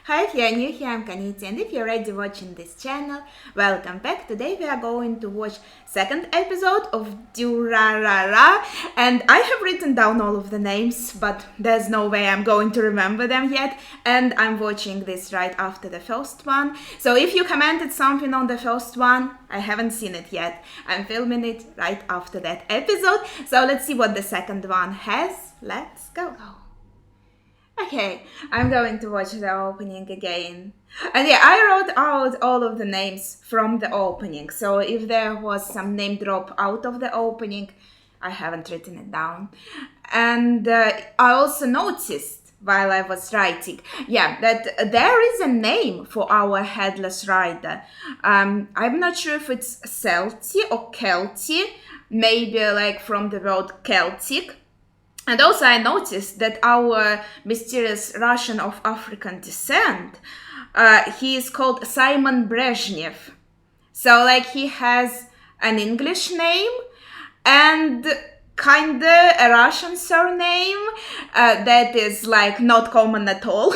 Hi, if you are new here, I'm Kaniti, and if you're already watching this channel, welcome back. Today we are going to watch second episode of Durarara, and I have written down all of the names, but there's no way I'm going to remember them yet, and I'm watching this right after the first one. So if you commented something on the first one, I haven't seen it yet. I'm filming it right after that episode, so let's see what the second one has. Let's go. Okay, I'm going to watch the opening again. And yeah, I wrote out all of the names from the opening. So if there was some name drop out of the opening, I haven't written it down. And I also noticed while I was writing, that there is a name for our headless rider. I'm not sure if it's Celti or Kelti, maybe like from the word Celtic. And also, I noticed that our mysterious Russian of African descent, he is called Simon Brezhnev. So, like, he has an English name and kinda a Russian surname that is, like, not common at all.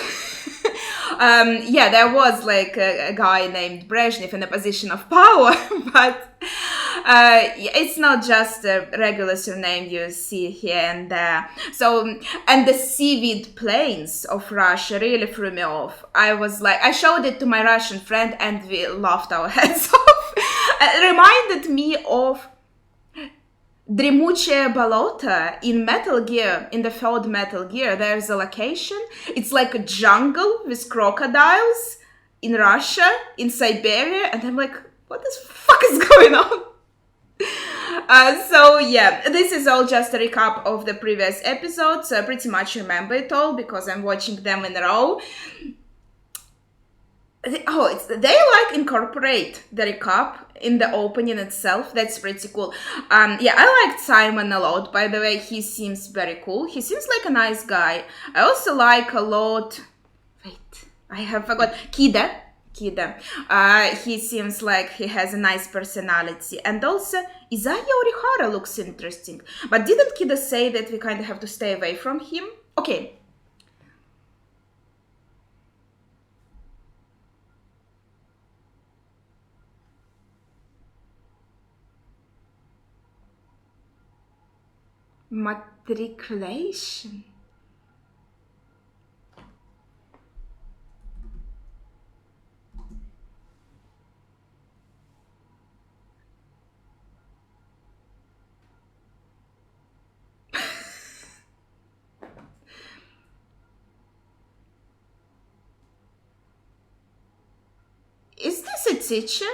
There was like a guy named Brezhnev in a position of power, but it's not just a regular surname you see here and there. So, and the seaweed plains of Russia really threw me off. I showed it to my Russian friend and we laughed our heads off. It reminded me of Дремучее болото in Metal Gear, in the third Metal Gear. There's a location. It's like a jungle with crocodiles in Russia, in Siberia, and I'm like, what the fuck is going on? This is all just a recap of the previous episodes. I pretty much remember it all because I'm watching them in a row. They like incorporate the recap in the opening itself. That's pretty cool. I liked Simon a lot. By the way, he seems very cool. He seems like a nice guy. I also like a lot. Wait, I have forgot. Kida. He seems like he has a nice personality. And also, Isaiah Orihara looks interesting. But didn't Kida say that we kind of have to stay away from him? Okay. Matriculation. Is this a teacher?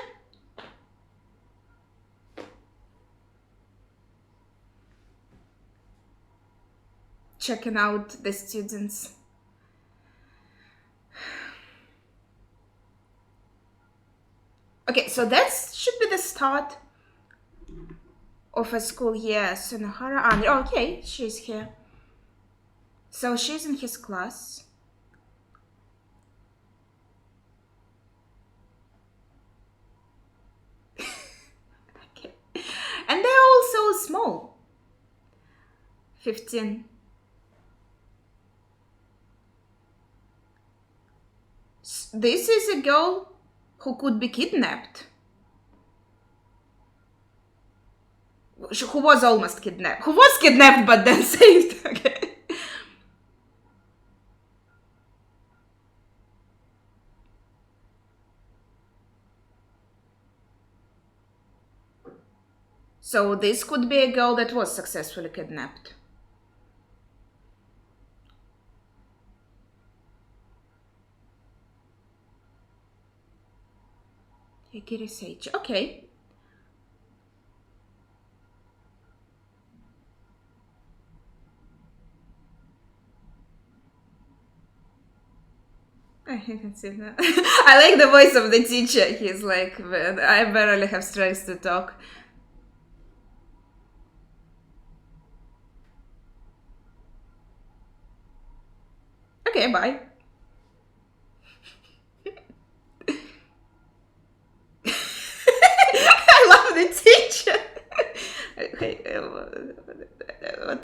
Checking out the students. Okay, so that should be the start of a school year. Sonohara Andre. Okay, she's here. So she's in his class. Okay. And they're all so small. 15. This is a girl who could be kidnapped. Who was almost kidnapped. Who was kidnapped but then saved. Okay. So this could be a girl that was successfully kidnapped. Okay. I can see that. I like the voice of the teacher. He's like, I barely have strength to talk. Okay, bye. I love the teacher. Okay, what?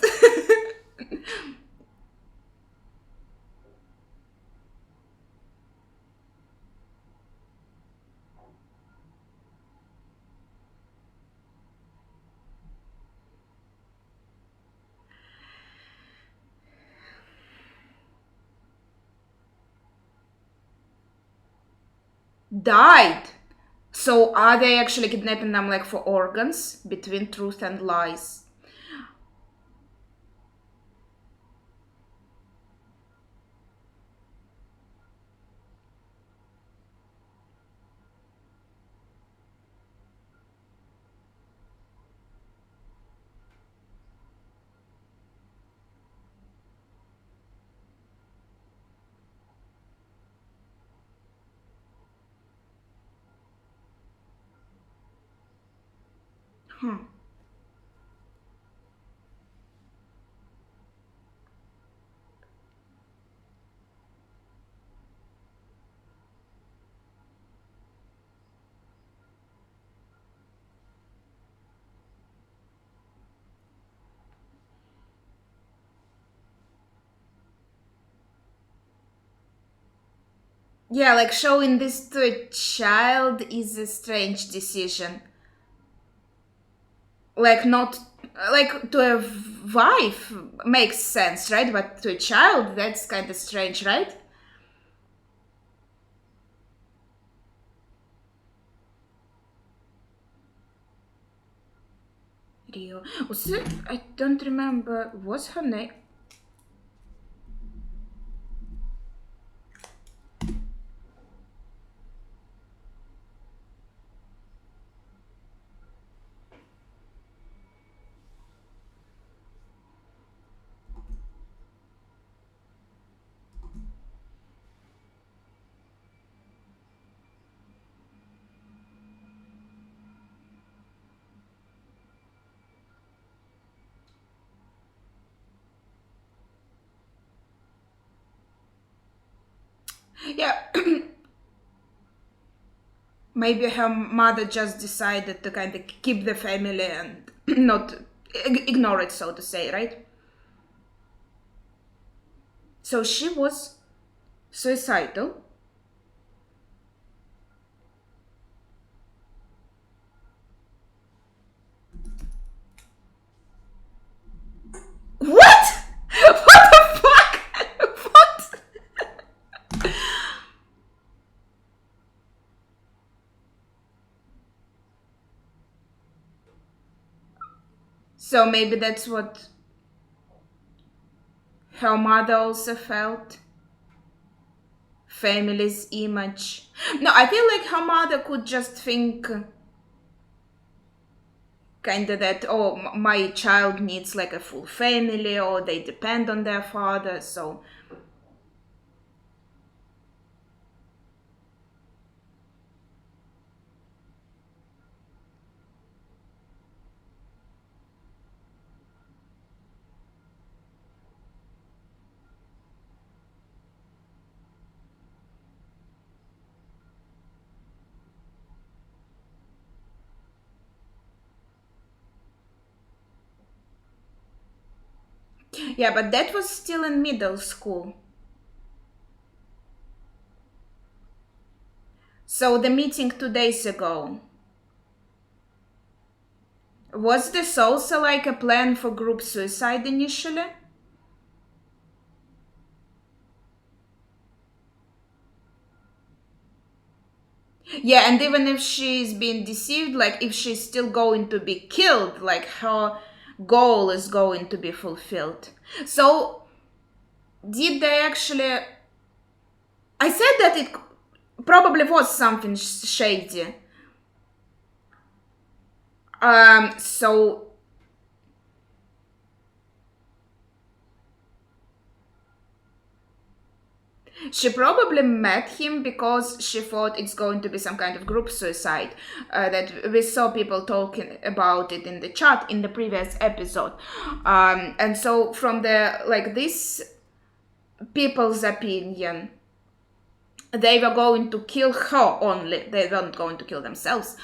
Died. So are they actually kidnapping them like for organs between truth and lies? Yeah, like showing this to a child is a strange decision. Like not like to a wife makes sense, right? But to a child, that's kind of strange, right? Rio. Was it? I don't remember. What's her name? Yeah, maybe her mother just decided to kind of keep the family and not ignore it, so to say, right? So she was suicidal. What? What the fuck? What? So maybe that's what her mother also felt. Family's image. No, I feel like her mother could just think kind of that, oh, my child needs like a full family, or they depend on their father, so yeah, but that was still in middle school. So the meeting 2 days ago, was this also like a plan for group suicide initially? Yeah, and even if she's being deceived, like if she's still going to be killed, like her goal is going to be fulfilled. So, did they actually. I said that it probably was something shady. So she probably met him because she thought it's going to be some kind of group suicide. That we saw people talking about it in the chat in the previous episode. And so from the like this people's opinion, they were going to kill her only. They weren't going to kill themselves.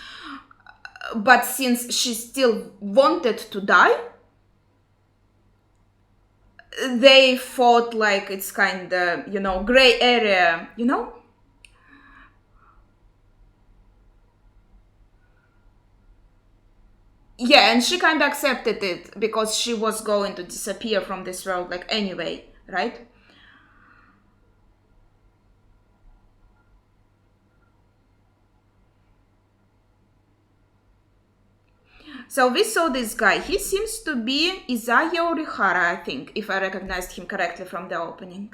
But since she still wanted to die, they thought like it's kind of, gray area, Yeah, and she kind of accepted it because she was going to disappear from this world, like, anyway, right? So we saw this guy. He seems to be Isaiah Orihara, I think, if I recognized him correctly from the opening.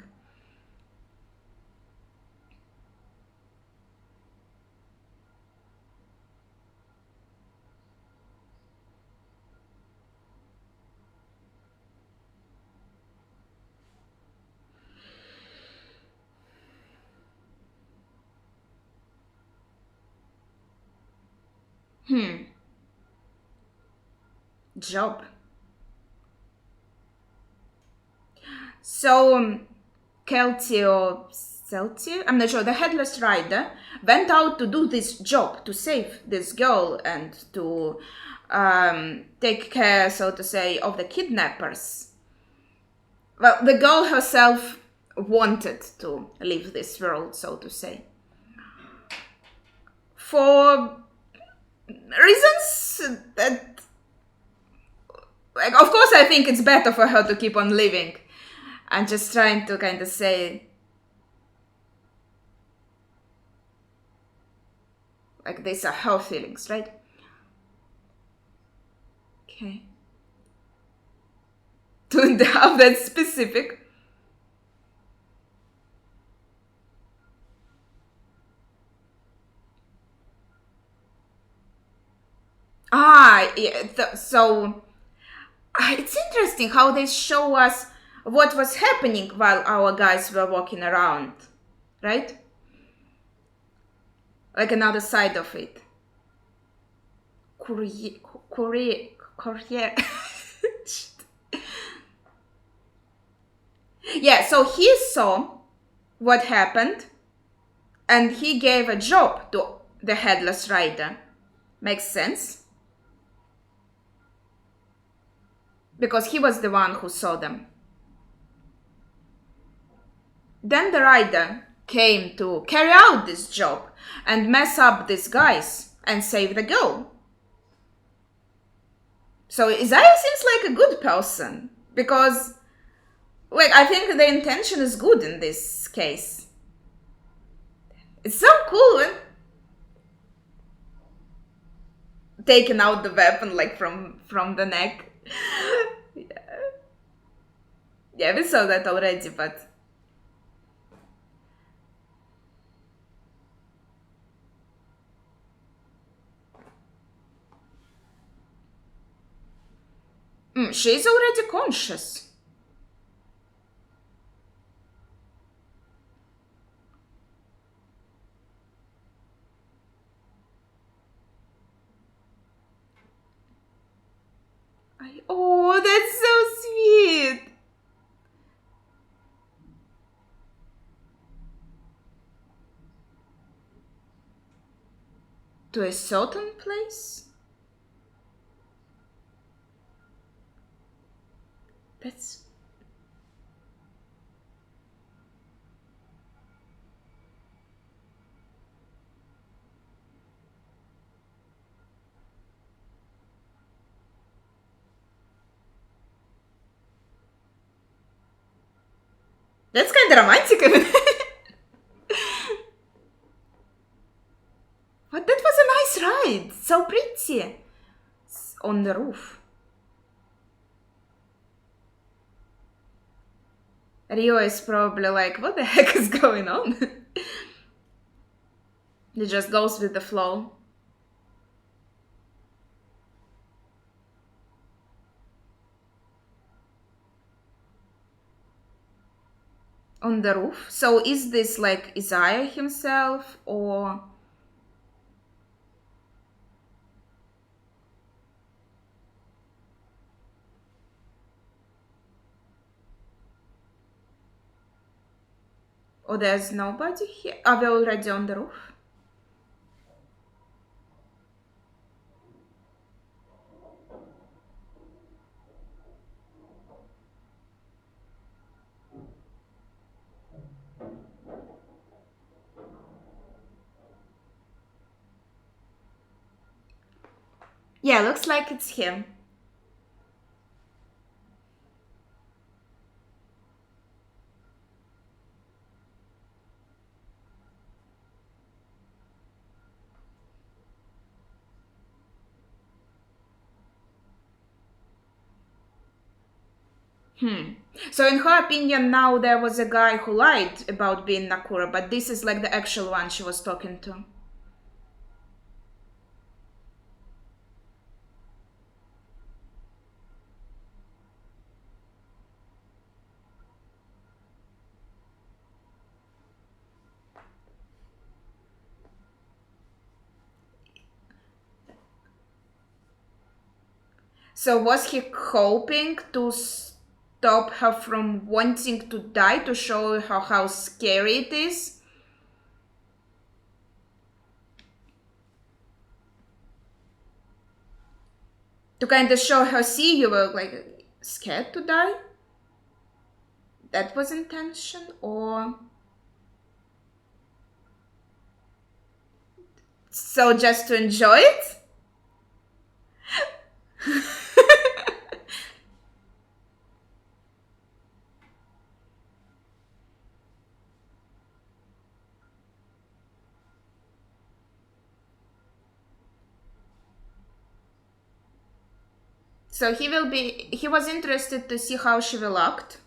Job. So, Kelty or Celti, I'm not sure, the headless rider went out to do this job, to save this girl and to take care, so to say, of the kidnappers. Well, the girl herself wanted to leave this world, so to say. For reasons that, like, of course, I think it's better for her to keep on living. I'm just trying to kind of say, like, these are her feelings, right? Okay. To have that specific. Yeah, so it's interesting how they show us what was happening while our guys were walking around, right? Like another side of it. Courier. Yeah, so he saw what happened and he gave a job to the headless rider. Makes sense? Because he was the one who saw them. Then the rider came to carry out this job and mess up these guys and save the girl. So Isaiah seems like a good person because, like, I think the intention is good in this case. It's so cool when taking out the weapon, like, from the neck. Yeah, we saw that already, but she's already conscious. Oh, that's so sweet. To a certain place? That's kind of romantic. But that was a nice ride. So pretty. On the roof. Rio is probably like, what the heck is going on? He just goes with the flow. On the roof. So is this like Isaiah himself or... Or there's nobody here? Are we already on the roof? Yeah, looks like it's him. So in her opinion, now there was a guy who lied about being Nakura, but this is like the actual one she was talking to. So was he hoping to stop her from wanting to die, to show her how scary it is? To kind of show her, see, you were like scared to die? That was intention? Or so just to enjoy it? So he was interested to see how she will act.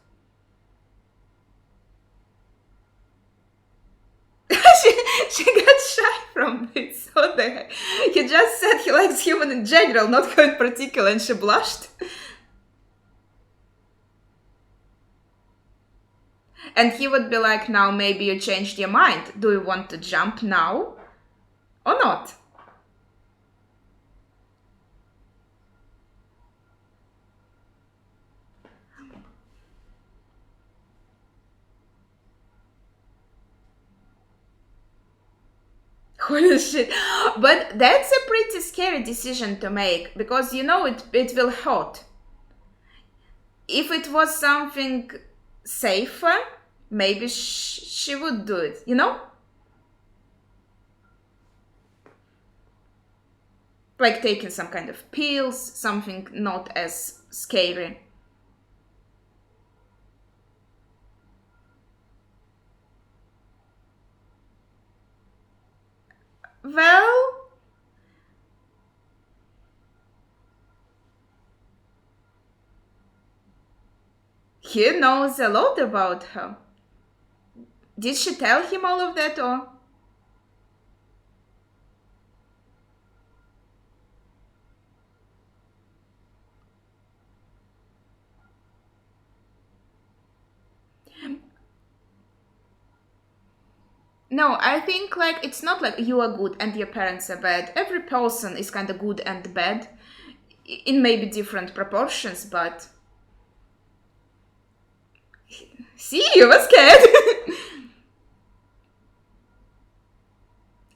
she got shy from this. What the heck? He just said he likes human in general, not her in particular, and she blushed. And he would be like, now maybe you changed your mind. Do you want to jump now or not? Holy shit. But that's a pretty scary decision to make because you know it will hurt. If it was something safer, maybe she would do it, you know? Like taking some kind of pills, something not as scary. Well, he knows a lot about her. Did she tell him all of that or? No, I think like it's not like you are good and your parents are bad. Every person is kind of good and bad in maybe different proportions, but see, you were scared.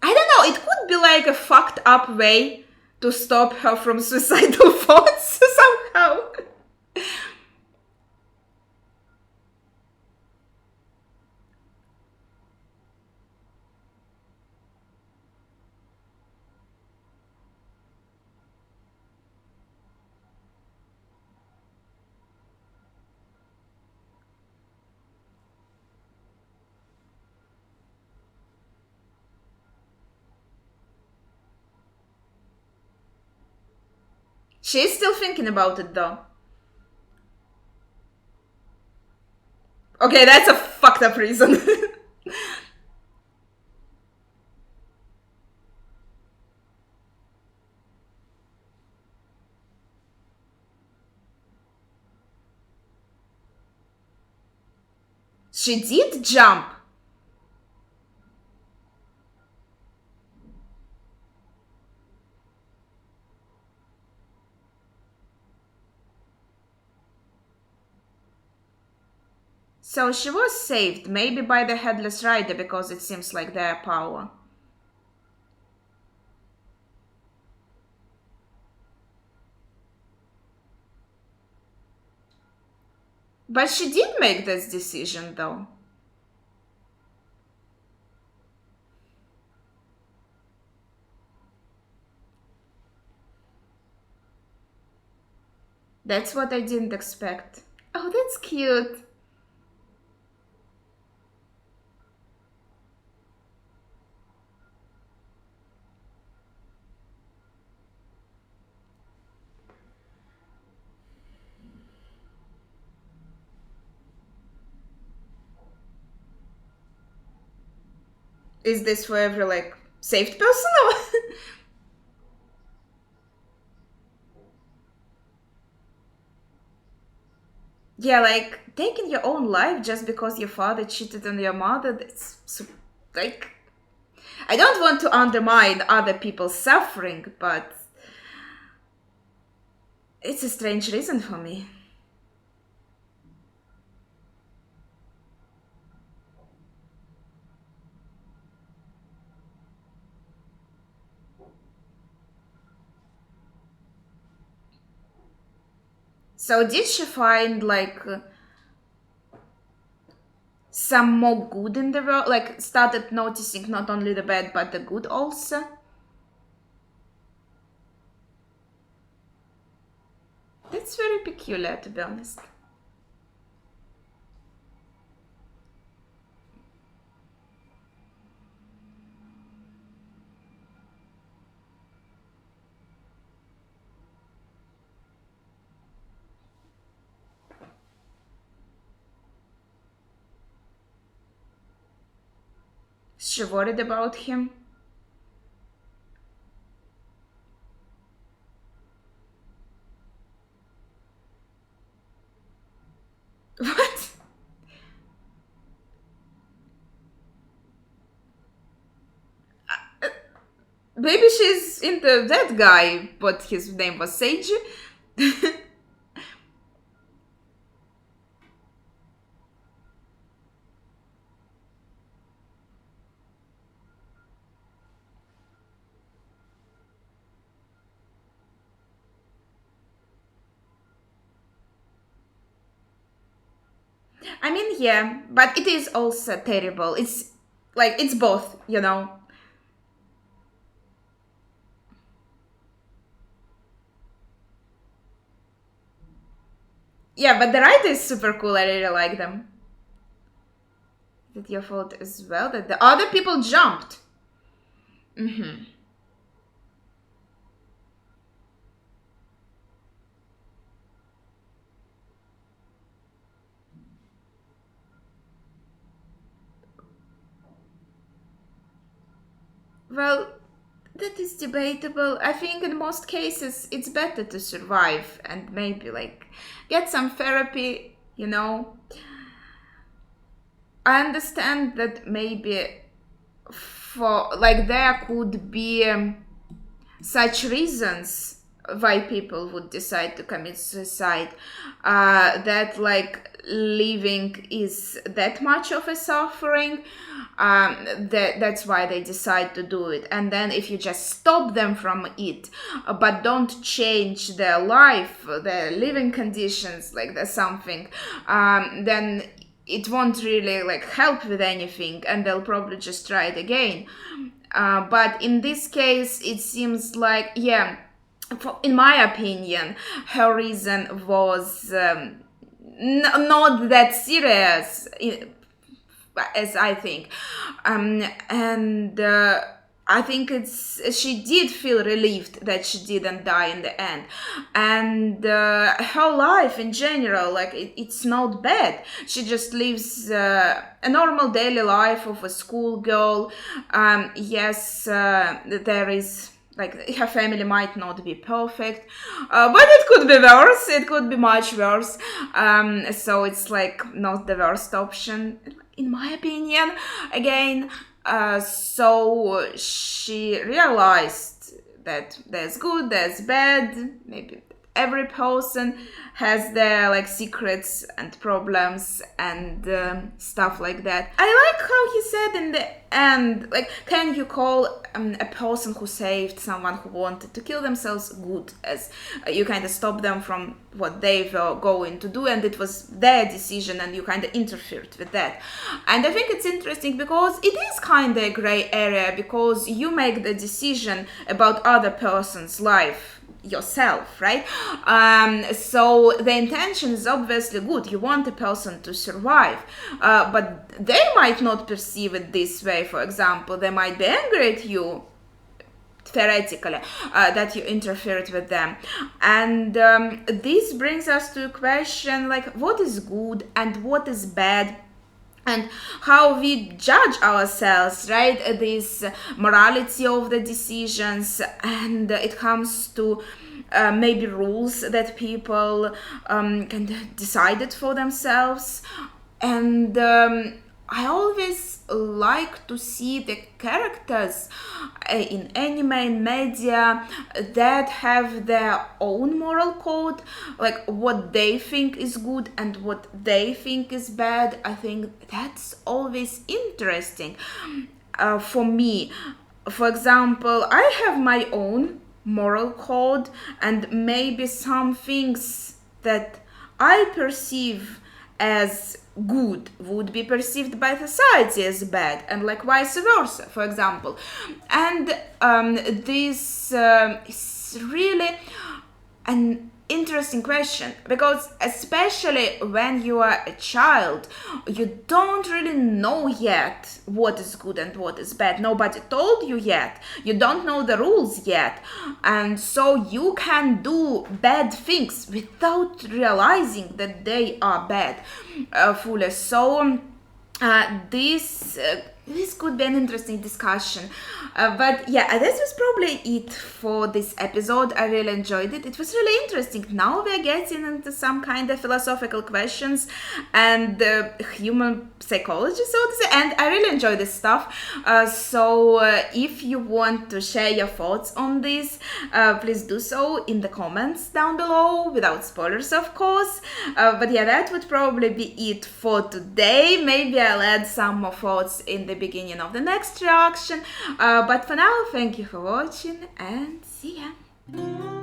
I don't know, it could be like a fucked up way to stop her from suicidal thoughts somehow. She's still thinking about it though. Okay, that's a fucked up reason. She did jump. So she was saved, maybe by the headless rider because it seems like their power. But she did make this decision though. That's what I didn't expect. Oh, that's cute. Is this for every, like, saved person? Or yeah, like, taking your own life just because your father cheated on your mother, that's like, I don't want to undermine other people's suffering, but it's a strange reason for me. So did she find, like, some more good in the world? Like, started noticing not only the bad but the good also? That's very peculiar, to be honest. Is she worried about him? What? Maybe she's into that guy, but his name was Seiji. I mean, yeah, but it is also terrible. It's like, it's both, you know. Yeah, but the writer is super cool. I really like them. Is it your fault as well that the other people jumped? Mm-hmm. Well, that is debatable. I think in most cases it's better to survive and maybe, like, get some therapy, you know. I understand that maybe for, like, there could be such reasons why people would decide to commit suicide, that, like, living is that much of a suffering, that's why they decide to do it. And then if you just stop them from it, but don't change their life, their living conditions, like, there's something, then it won't really, like, help with anything, and they'll probably just try it again. But in this case, it seems like, yeah, in my opinion, her reason was not that serious, as I think. And I think she did feel relieved that she didn't die in the end. And her life in general, like, it's not bad. She just lives a normal daily life of a schoolgirl. Yes, there is, like, her family might not be perfect, but it could be worse. It could be much worse. So it's, like, not the worst option, in my opinion. Again, so she realized that there's good, there's bad. Maybe every person has their, like, secrets and problems and stuff like that. I like how he said in the end, like, can you call a person who saved someone who wanted to kill themselves good, as you kind of stop them from what they were going to do, and it was their decision and you kind of interfered with that. And I think it's interesting because it is kind of a gray area, because you make the decision about other person's life yourself, right? So the intention is obviously good. You want a person to survive, but they might not perceive it this way. For example, they might be angry at you, theoretically, that you interfered with them. And this brings us to a question, like, what is good and what is bad, and how we judge ourselves, right? This morality of the decisions, and it comes to maybe rules that people can decide it for themselves. And I always like to see the characters in anime and media that have their own moral code, like what they think is good and what they think is bad. I think that's always interesting for me. For example, I have my own moral code, and maybe some things that I perceive as good would be perceived by society as bad, and like vice versa, for example. And this is really an interesting question, because especially when you are a child, you don't really know yet what is good and what is bad. Nobody told you yet. You don't know the rules yet, and so you can do bad things without realizing that they are bad fully. So this could be an interesting discussion. But yeah, this was probably it for this episode. I really enjoyed it. It was really interesting. Now we're getting into some kind of philosophical questions and human psychology, so to say. And I really enjoy this stuff. So if you want to share your thoughts on this, please do so in the comments down below, without spoilers, of course. But yeah, that would probably be it for today. Maybe I'll add some more thoughts in the beginning of the next reaction. But for now, thank you for watching and see ya.